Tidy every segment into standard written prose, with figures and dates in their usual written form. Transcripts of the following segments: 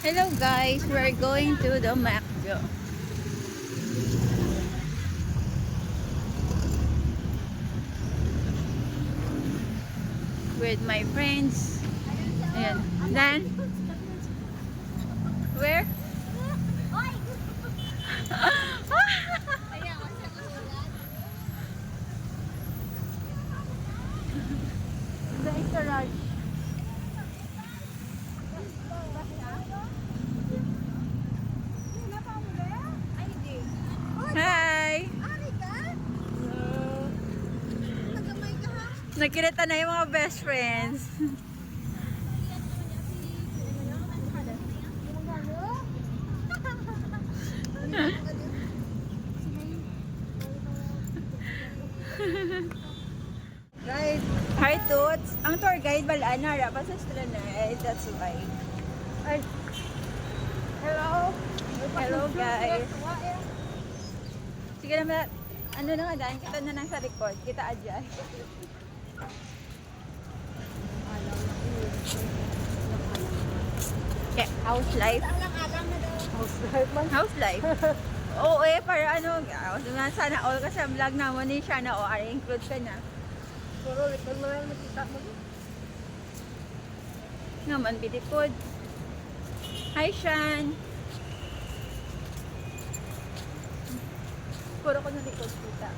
Hello guys, we're going to the Macdo. With my friends. Ayan. Dan? Where? The garage. Hi! Nagkilita na yung mga best friends. Guys, Hi, Toots. Ang tour guide balaan na harap sa strana. That's why. Ay. Hello. Hello, guys. Sige naman. Ano na nga daan? Kita na lang sa likod. Kita adyan. Okay, house life. House life. Oo para ano, nga sana all kasi ang vlog naman ni Shana o are include ka na. puro likod mo lang makita mo. Naman bitikod. Hi, Shan. Puro ko na likod kita.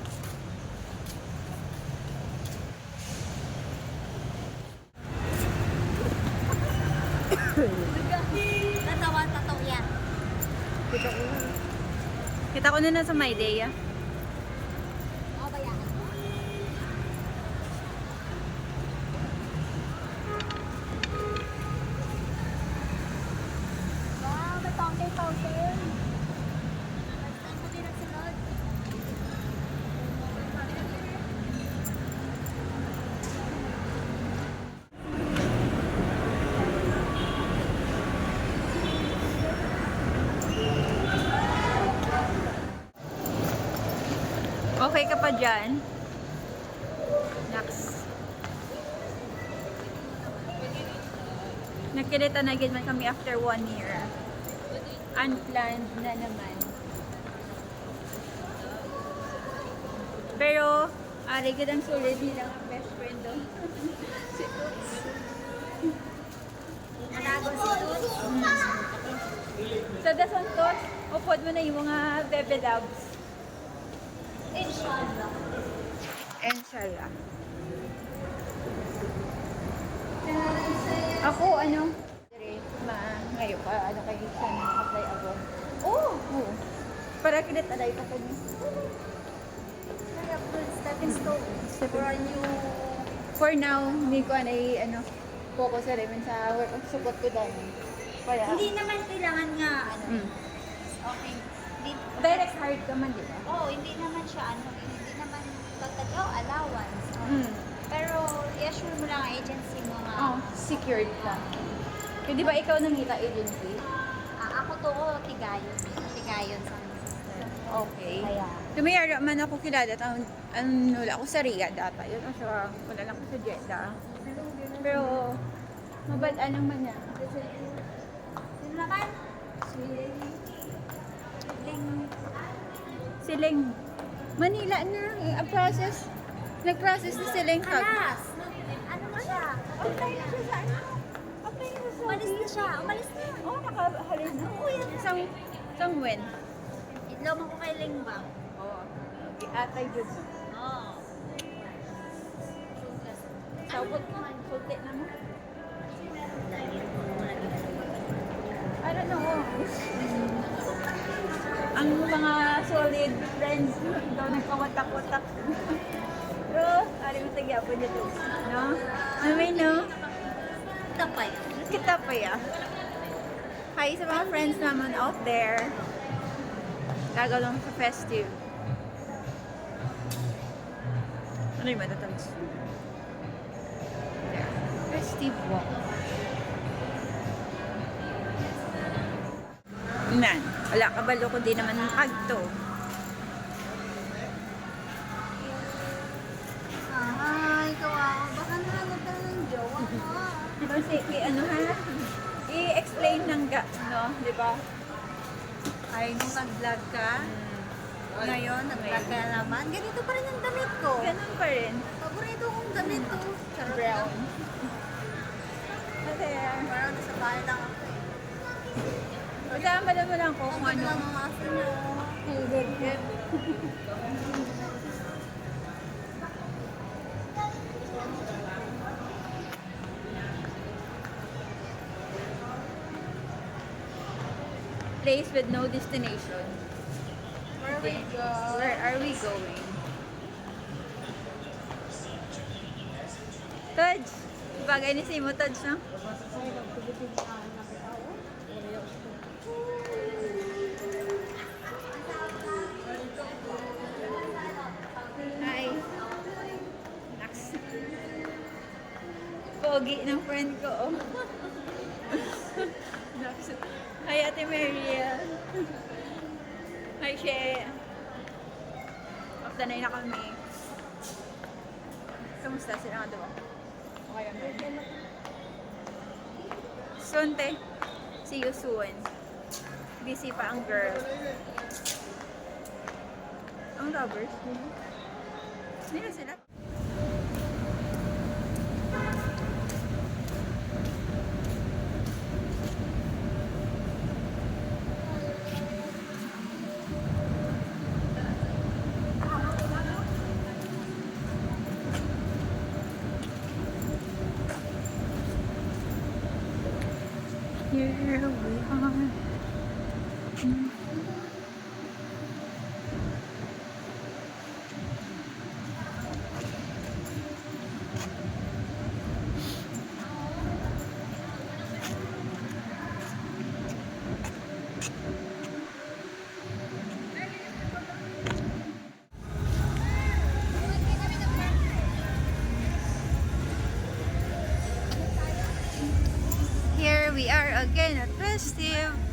Tatawa yan. Kita ko na. Kita ko na sa my day, ah. O ba yan? Wow, may fountain. First time ko din nagsunod. Okay ka pa dyan? Next. Nakilita na agad man kami after 1 year. Unplanned na naman. Pero, ari ka ang sulit nilang ang best friend doon. Si Toots. Nanago si Tut. So, that's one Toots. Upod mo na yung mga bebe loves. Inshallah. Inshallah. Ako, ano? Ngayon pa, ano kayo sana apply abroad. Oh! Oo. Para kinatalay ka pa niyo. Kaya good stepping stone. For a new... For now, hindi ko ay, ano, focus na rin sa work. Support ko dahil. Kaya, Hindi naman kailangan nga, ano, Mm. okay. Hindi, direct hire ka man, di ba? hindi naman siya, hindi naman allowance. Mm. Pero, i-assure mo lang ang agency mo nga. Oh, secured ka. Kaya di ba ikaw nangita agency? Ako to, Tigayon. Tigayon sa aming sister. Okay. Kaya, Tumayara man ako kilala. Ano ako sa Riyadh data. Yun, o siya, wala lang ako sa Jeddah. Pero, mabadaan naman niya. sino naman? Siling. Manila na. Ang process. Nag-process na siling tag. Alas! Ano na siya? Apply na siya sa ano? Apply na sa Umalis na siya. Umalis na. Oo, nakahalin na. Oo, yan. Isang when? Idlaw mo ko kay Lingbang. Oo. Atay jud. Oo. Sabot mo. Sulti na mo. I don't know. Ang mga solid friends daw nagkawatak-watak. Pero, alam mo tagyapo dito. No? Namin, no? Tapay. Kita pa ya. Hi sa mga friends naman out there. Gagawin sa festive. Ano yung matatawag? Yeah. Festive walk. Man, wala kabalo ko din naman ng agto. Ay, kawawa. Baka nahanap ka ng jowa mo. Kasi, ano ha? i-explain ng no, di ba? Ay, nung nag-vlog ka, ngayon, nag-vlog ka naman, ganito pa rin ang damit ko. Ganun pa rin. Paborito kong damit to. Charot Brown. lang. Kasi, Parang nasa bahay lang ako eh. kasama mo lang ko kung Ang ano. ganda ng aso niya. oh. Place with no destination. Where we go? Where are we going? Todge! Bagay ni Simo, Todge, no? Hi! Relax. Pogi ng friend ko, oh. Relax. Hi, Ate Maria. Hi, She. After na kami. Kamusta sila nga doon? Okay lang. Soon, te. See you soon. Busy pa ang girl. Ang lovers. Hindi na sila. Here we are. Here we are again at Festive.